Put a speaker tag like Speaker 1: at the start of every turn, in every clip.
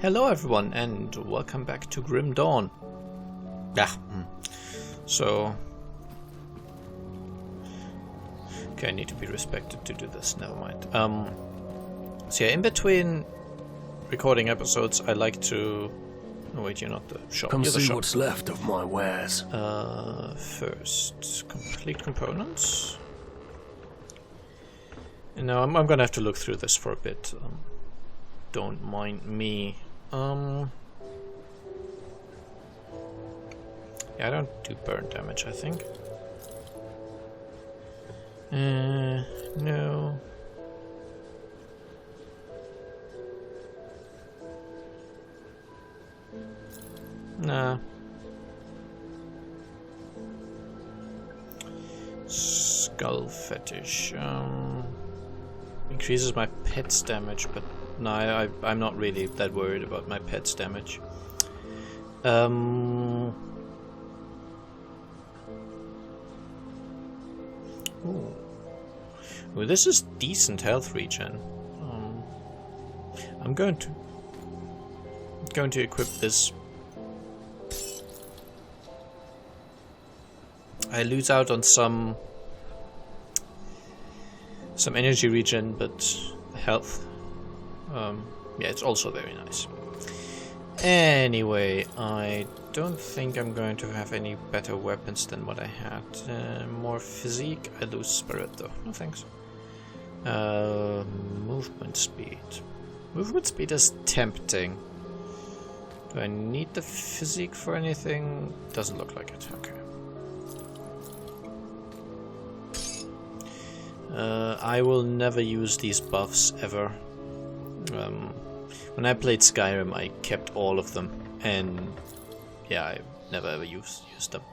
Speaker 1: Hello everyone and welcome back to Grim Dawn. So... Okay, I need to be respected to do this, never mind. So yeah, in between recording episodes I like to... Oh wait, you're not the shop.
Speaker 2: Come
Speaker 1: you're the
Speaker 2: see
Speaker 1: shop.
Speaker 2: what's left of my wares.
Speaker 1: First, complete components. And now I'm gonna have to look through this for a bit. Don't mind me. Yeah, I don't do burn damage, I think. No. Nah. Skull fetish. Increases my pet's damage, but no, I'm not really that worried about my pet's damage. Ooh. Well, this is decent health regen. I'm going to equip this. I lose out on some energy regen, but health. Yeah, it's also very nice. Anyway, I don't think I'm going to have any better weapons than what I had. More physique. I lose spirit though. No thanks. Movement speed. Movement speed is tempting. Do I need the physique for anything? Doesn't look like it. Okay. I will never use these buffs ever. When I played Skyrim, I kept all of them, and yeah, I never ever used them.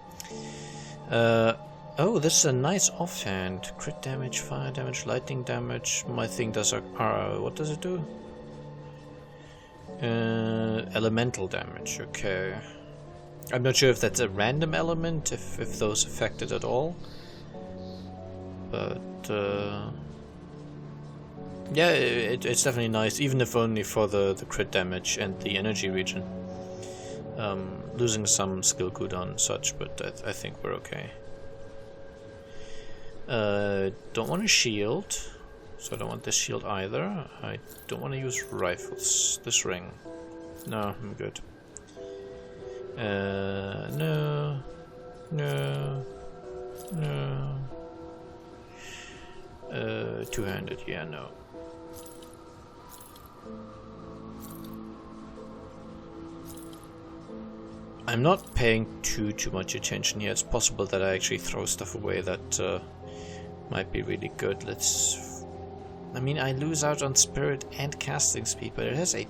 Speaker 1: Oh, this is a nice offhand. Crit damage, fire damage, lightning damage. My thing does what does it do? Elemental damage. Okay. I'm not sure if that's a random element, if those affect it at all. But yeah, it's definitely nice, even if only for the crit damage and the energy regen. Losing some skill cooldown and such, but I think we're okay. Don't want a shield, so I don't want this shield either. I don't want to use rifles. This ring. No, I'm good. No. Two-handed, yeah, no. I'm not paying too much attention here. It's possible that I actually throw stuff away that might be really good. I mean, I lose out on spirit and casting speed, but it has a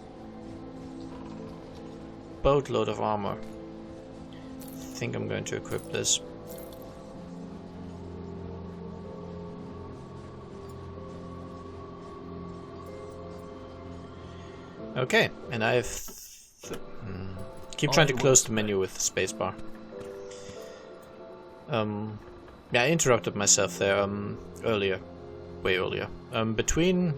Speaker 1: boatload of armor. I think I'm going to equip this. Okay, and I have... keep trying to close the menu with the spacebar. Yeah, I interrupted myself there earlier. Way earlier. Between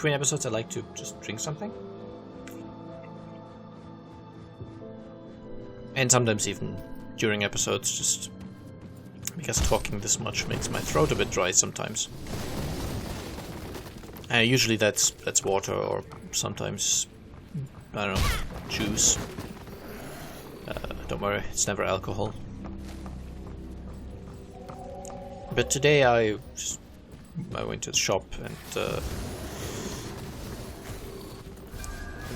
Speaker 1: episodes I like to just drink something. And sometimes even during episodes, just because talking this much makes my throat a bit dry sometimes. Usually that's water, or sometimes, I don't know, juice. Don't worry, it's never alcohol. But today I went to the shop and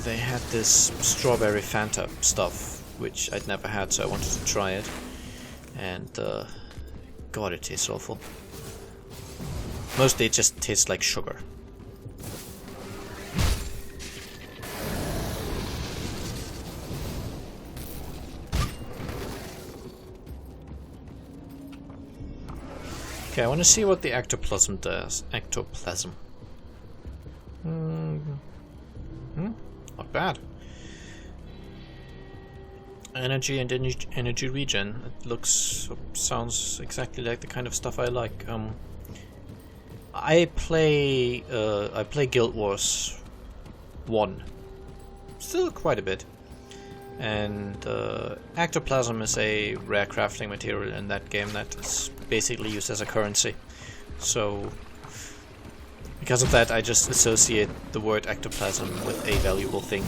Speaker 1: they had this strawberry Fanta stuff, which I'd never had, so I wanted to try it. And God, it tastes awful. Mostly it just tastes like sugar. Okay, I want to see what the ectoplasm does. Ectoplasm. Not bad. Energy and energy regen. It sounds exactly like the kind of stuff I like. I play Guild Wars 1. Still quite a bit. And ectoplasm is a rare crafting material in that game that is basically used as a currency. So because of that, I just associate the word ectoplasm with a valuable thing.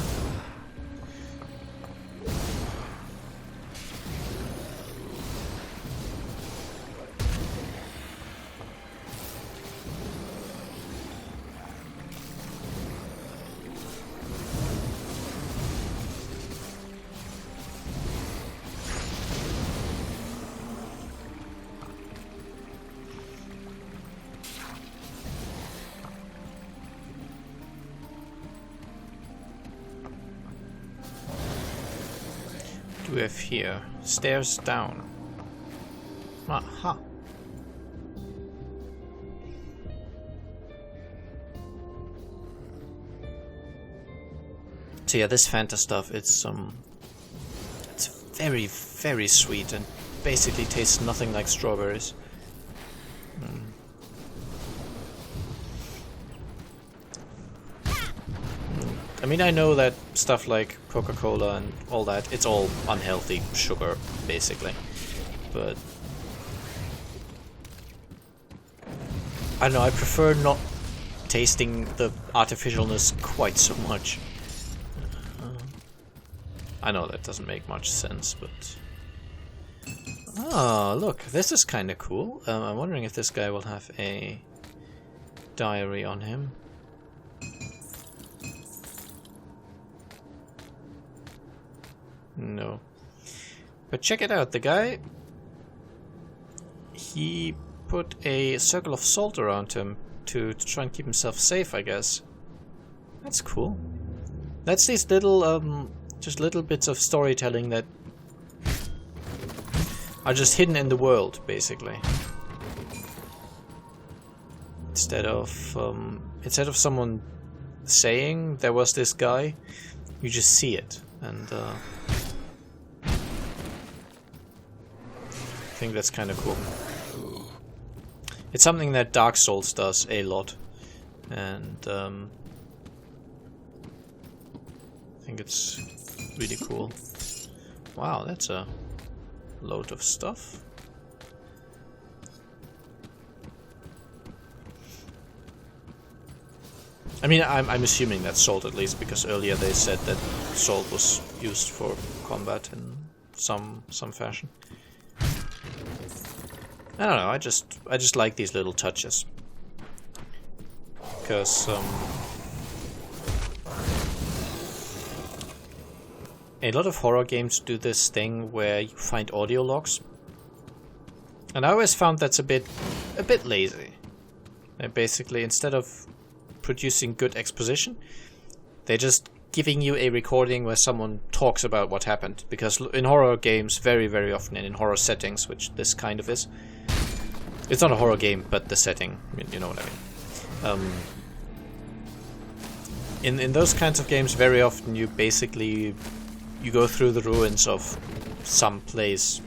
Speaker 1: What do we have here? Stairs down. Aha. So yeah, this Fanta stuff, it's very, very sweet and basically tastes nothing like strawberries. I mean, I know that stuff like Coca-Cola and all that, it's all unhealthy sugar, basically. But I don't know, I prefer not tasting the artificialness quite so much. I know that doesn't make much sense, but... Oh, look, this is kind of cool. I'm wondering if this guy will have a diary on him. No. But check it out, the guy... He put a circle of salt around him to try and keep himself safe, I guess. That's cool. That's these little, just little bits of storytelling that are just hidden in the world, basically. Instead of someone saying there was this guy, you just see it, and I think that's kind of cool. It's something that Dark Souls does a lot, and I think it's really cool. Wow, that's a load of stuff. I mean, I'm assuming that's salt at least, because earlier they said that salt was used for combat in some fashion. I don't know, I just like these little touches. Because a lot of horror games do this thing where you find audio logs. And I always found that's a bit lazy. They basically, instead of producing good exposition, they're just giving you a recording where someone talks about what happened. Because in horror games, very, very often, and in horror settings, which this kind of is, it's not a horror game, but the setting, you know what I mean. In those kinds of games, very often you basically you go through the ruins of some place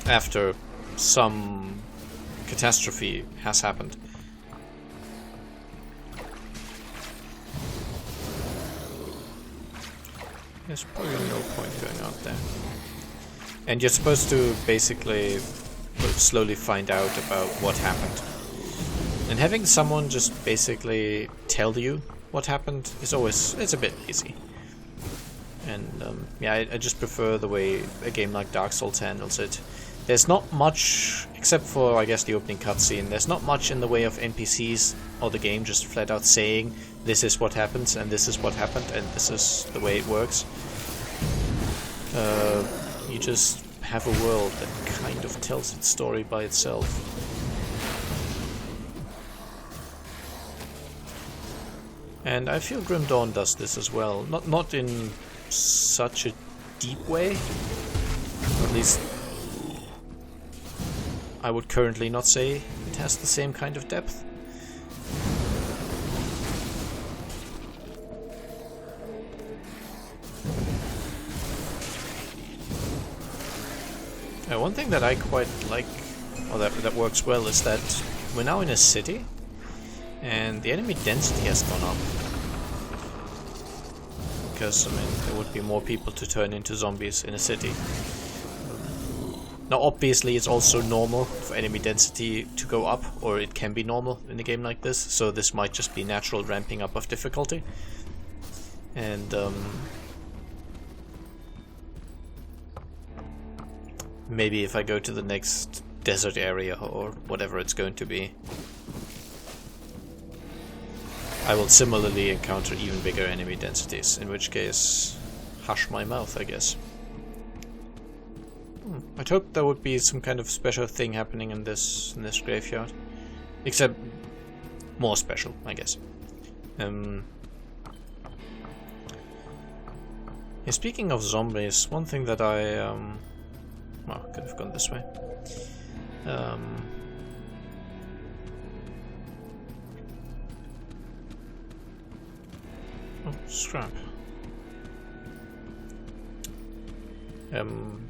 Speaker 1: after some catastrophe has happened. There's probably no point going out there. And you're supposed to basically slowly find out about what happened. And having someone just basically tell you what happened is always, it's a bit easy. And yeah, I just prefer the way a game like Dark Souls handles it. There's not much, except for I guess the opening cutscene, there's not much in the way of NPCs or the game just flat out saying this is what happens and this is what happened and this is the way it works. You just have a world that kind of tells its story by itself. And I feel Grim Dawn does this as well. Not in such a deep way. Or at least I would currently not say it has the same kind of depth. One thing that I quite like, or that works well, is that we're now in a city, and the enemy density has gone up. because I mean there would be more people to turn into zombies in a city. Now obviously it's also normal for enemy density to go up, or it can be normal in a game like this, so this might just be natural ramping up of difficulty. And maybe if I go to the next desert area or whatever it's going to be, I will similarly encounter even bigger enemy densities, in which case, hush my mouth, I guess. I'd hope there would be some kind of special thing happening in this graveyard. Except more special, I guess. Yeah, speaking of zombies, one thing that I well, could have gone this way. Oh, scrap.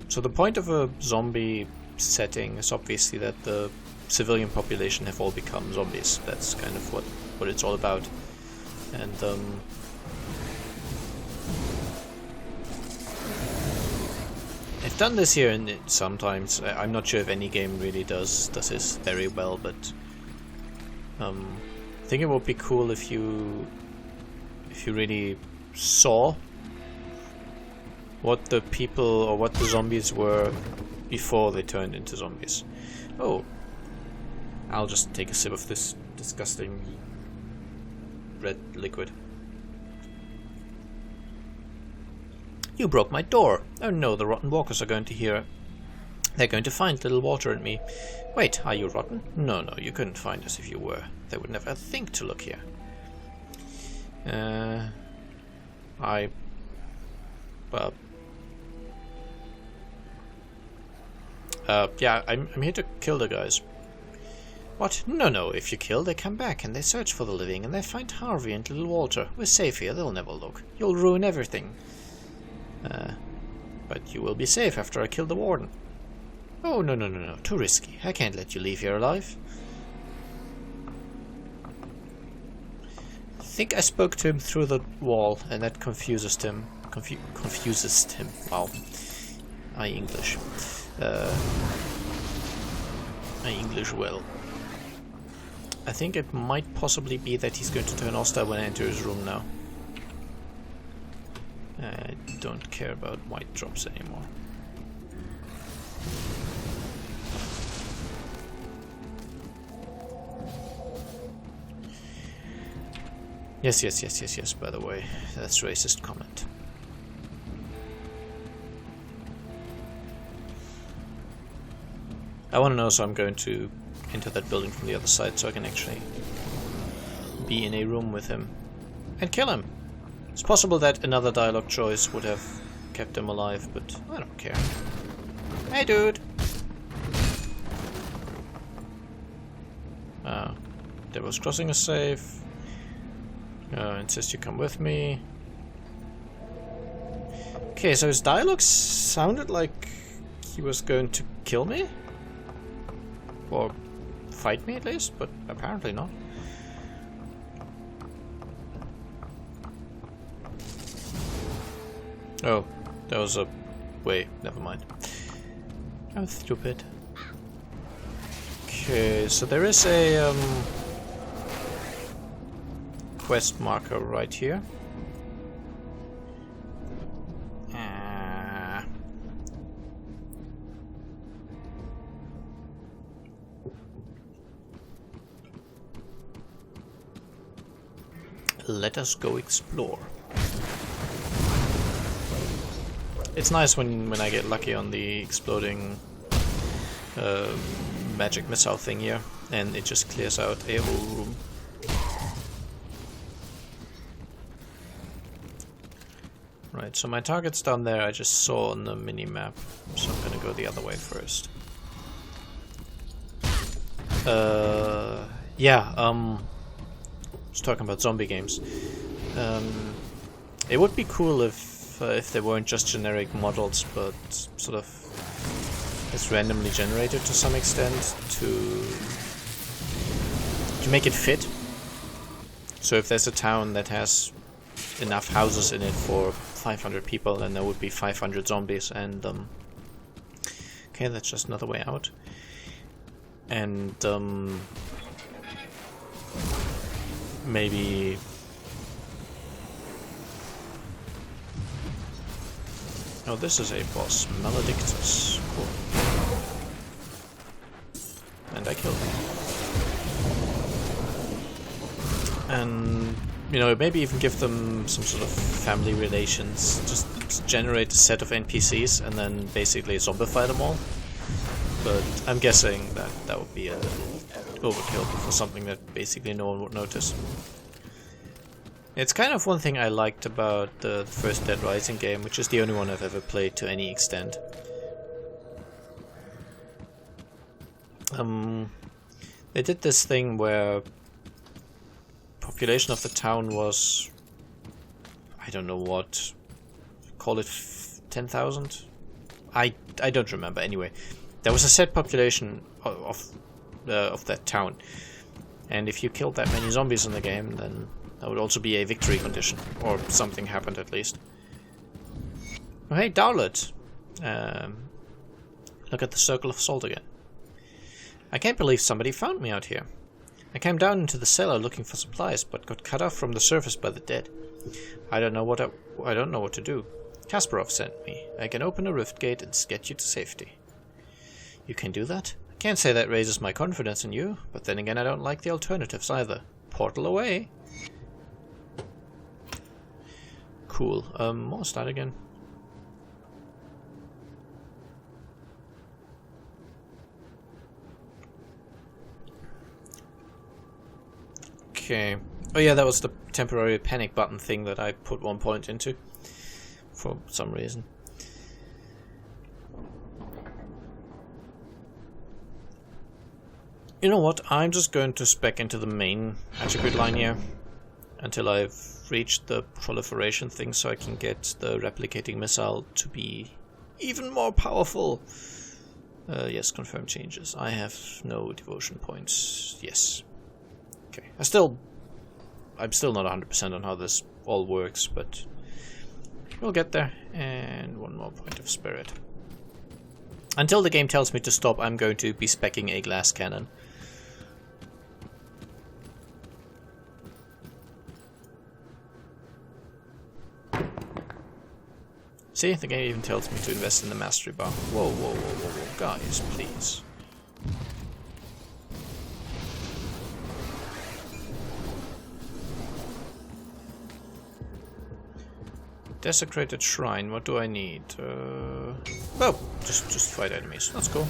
Speaker 1: So the point of a zombie setting is obviously that the civilian population have all become zombies. That's kind of what it's all about. And I've done this here and sometimes. I'm not sure if any game really does this very well, but I think it would be cool if you really saw what the people or what the zombies were before they turned into zombies. Oh, I'll just take a sip of this disgusting red liquid. You broke my door. Oh no, the rotten walkers are going to hear. They're going to find little water in me. Wait, are you rotten? No, you couldn't find us if you were. They would never think to look here. Yeah, I'm here to kill the guys. What? No, if you kill, they come back and they search for the living and they find Harvey and little Walter. We're safe here, they'll never look. You'll ruin everything. But you will be safe after I kill the warden. Oh, no, too risky. I can't let you leave here alive. I think I spoke to him through the wall and that confuses him. Confuses him. Wow. I English. I English well. I think it might possibly be that he's going to turn hostile when I enter his room now. I don't care about white drops anymore. Yes, by the way. That's racist comment. I want to know, so I'm going to enter that building from the other side so I can actually be in a room with him and kill him. It's possible that another dialogue choice would have kept him alive, but I don't care. Hey, dude! Devil's Crossing is safe. Insist you come with me. Okay, so his dialogue sounded like he was going to kill me? Or fight me at least, but apparently not. Oh, that was a... Wait, never mind. I'm stupid. Okay, so there is a quest marker right here. Let us go explore. It's nice when I get lucky on the exploding magic missile thing here, and it just clears out a whole room. Right, so my target's down there, I just saw on the mini-map, so I'm gonna go the other way first. Just talking about zombie games. It would be cool if they weren't just generic models, but sort of as randomly generated to some extent to make it fit. So if there's a town that has enough houses in it for 500 people, and there would be 500 zombies, and okay, that's just another way out. And maybe oh, this is a boss, Maledictus. Cool. And I killed him. And you know, maybe even give them some sort of family relations. Just generate a set of NPCs and then basically zombify them all. But I'm guessing that that would be a overkill for something that basically no one would notice. It's kind of one thing I liked about the first Dead Rising game, which is the only one I've ever played to any extent. They did this thing where population of the town was, I don't know what, call it 10,000? I don't remember. Anyway, there was a set population of that town, and if you killed that many zombies in the game, then that would also be a victory condition, or something happened at least. Oh, hey, Dowlet! Look at the Circle of Salt again. I can't believe somebody found me out here. I came down into the cellar looking for supplies, but got cut off from the surface by the dead. I don't know what to do. Kasparov sent me. I can open a rift gate and get you to safety. You can do that? I can't say that raises my confidence in you, but then again I don't like the alternatives either. Portal away. Cool. What's that again? Okay. Oh yeah, that was the temporary panic button thing that I put 1 point into. For some reason. You know what? I'm just going to spec into the main attribute line here. Until I've reached the proliferation thing, so I can get the replicating missile to be even more powerful. Yes, confirm changes. I have no devotion points. Yes. Okay. I'm still not 100% on how this all works, but we'll get there. And 1 more point of spirit. Until the game tells me to stop, I'm going to be speccing a glass cannon. See, the game even tells me to invest in the mastery bar. Whoa, whoa, whoa, whoa, whoa, guys, please. Desecrated shrine, what do I need? Oh, just fight enemies, that's cool.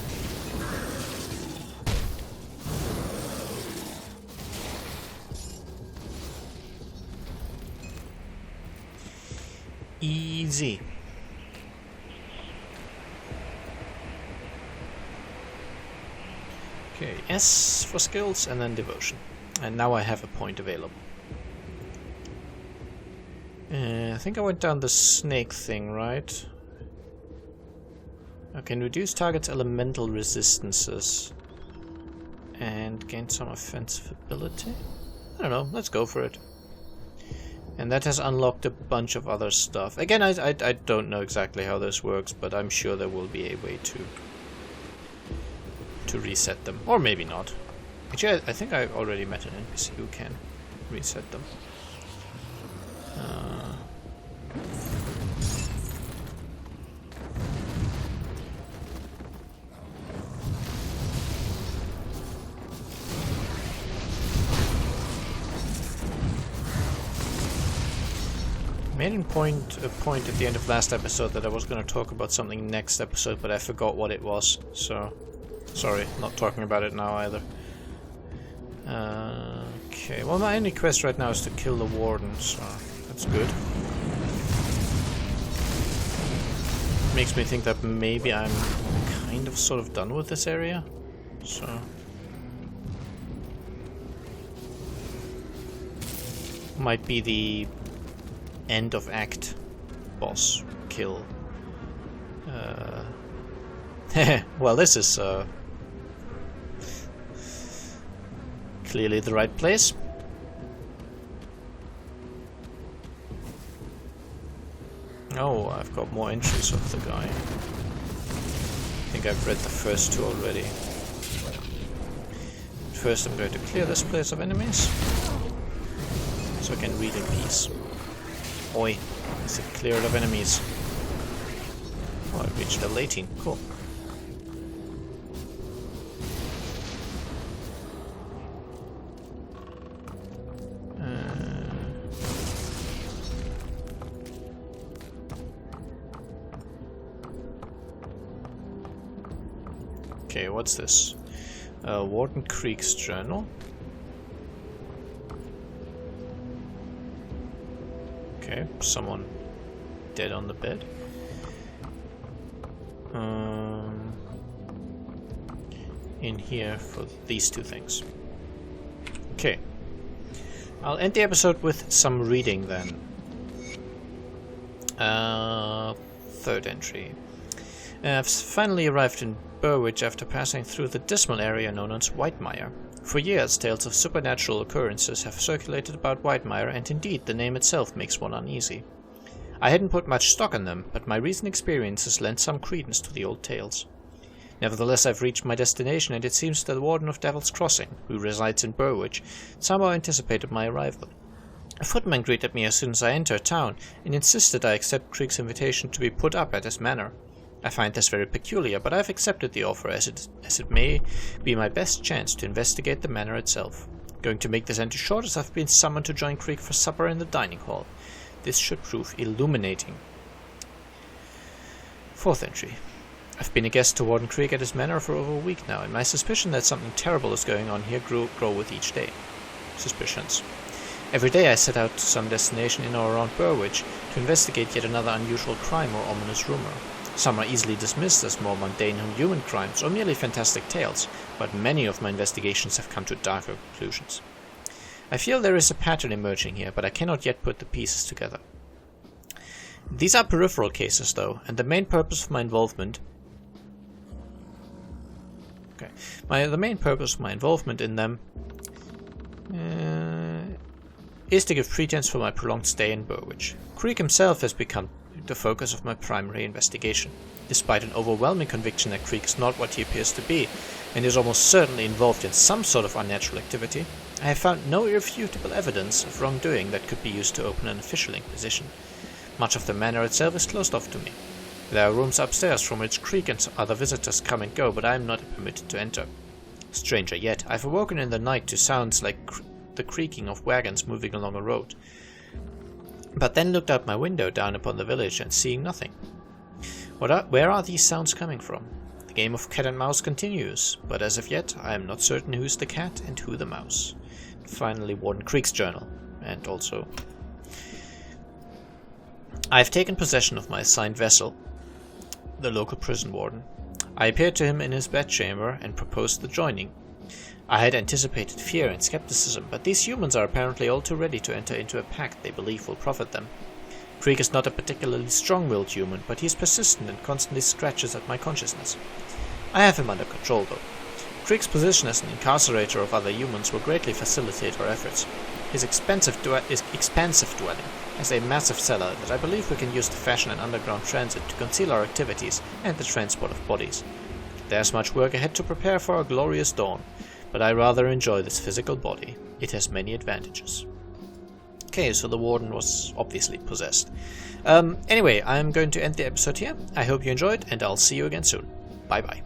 Speaker 1: Easy. Okay, S for skills and then devotion. And now I have a point available. I think I went down the snake thing, right? I can reduce target's elemental resistances. And gain some offensive ability? I don't know, let's go for it. And that has unlocked a bunch of other stuff. Again, I don't know exactly how this works, but I'm sure there will be a way to reset them. Or maybe not. Actually, I think I already met an NPC who can reset them. Made a point at the end of last episode that I was going to talk about something next episode, but I forgot what it was, so sorry, not talking about it now either. Okay, well my only quest right now is to kill the warden, so that's good. Makes me think that maybe I'm kind of sort of done with this area, so... Might be the end of act boss kill. Well, this is clearly the right place. Oh, I've got more entries of the guy. I think I've read the first two already. First I'm going to clear this place of enemies, so I can read in peace. Oi, is it cleared of enemies? Oh, I reached level 18, cool. Okay, what's this? Warden Creek's journal. Okay, someone dead on the bed. In here for these two things. Okay. I'll end the episode with some reading then. Third entry. I've finally arrived in Burwich after passing through the dismal area known as Whitemire. For years, tales of supernatural occurrences have circulated about Whitemire, and indeed the name itself makes one uneasy. I hadn't put much stock in them, but my recent experiences lent some credence to the old tales. Nevertheless, I've reached my destination, and it seems that the Warden of Devil's Crossing, who resides in Burwich, somehow anticipated my arrival. A footman greeted me as soon as I entered town, and insisted I accept Creek's invitation to be put up at his manor. I find this very peculiar, but I've accepted the offer as it may be my best chance to investigate the manor itself. Going to make this entry short, as I've been summoned to join Creek for supper in the dining hall. This should prove illuminating. Fourth entry. I've been a guest to Warden Creek at his manor for over a week now, and my suspicion that something terrible is going on here grow with each day. Suspicions. Every day I set out to some destination in or around Burwich to investigate yet another unusual crime or ominous rumor. Some are easily dismissed as more mundane human crimes or merely fantastic tales, but many of my investigations have come to darker conclusions. I feel there is a pattern emerging here, but I cannot yet put the pieces together. These are peripheral cases, though, and the main purpose of my involvement in them is to give pretense for my prolonged stay in Burwich. Creek himself has become the focus of my primary investigation. Despite an overwhelming conviction that Creek is not what he appears to be, and is almost certainly involved in some sort of unnatural activity, I have found no irrefutable evidence of wrongdoing that could be used to open an official inquisition. Much of the manor itself is closed off to me. There are rooms upstairs from which Creek and other visitors come and go, but I am not permitted to enter. Stranger yet, I've awoken in the night to sounds like the creaking of wagons moving along a road, but then looked out my window down upon the village and seeing nothing. Where are these sounds coming from? The game of cat and mouse continues, but as of yet I am not certain who's the cat and who the mouse. Finally, Warden Creek's journal, and also I have taken possession of my assigned vessel, the local prison warden. I appeared to him in his bedchamber and proposed the joining. I had anticipated fear and skepticism, but these humans are apparently all too ready to enter into a pact they believe will profit them. Creek is not a particularly strong-willed human, but he is persistent and constantly scratches at my consciousness. I have him under control, though. Creek's position as an incarcerator of other humans will greatly facilitate our efforts. His expansive dwelling has a massive cellar that I believe we can use to fashion an underground transit to conceal our activities and the transport of bodies. There's much work ahead to prepare for our glorious dawn, but I rather enjoy this physical body. It has many advantages. Okay, so the warden was obviously possessed. Anyway, I'm going to end the episode here. I hope you enjoyed, and I'll see you again soon. Bye bye.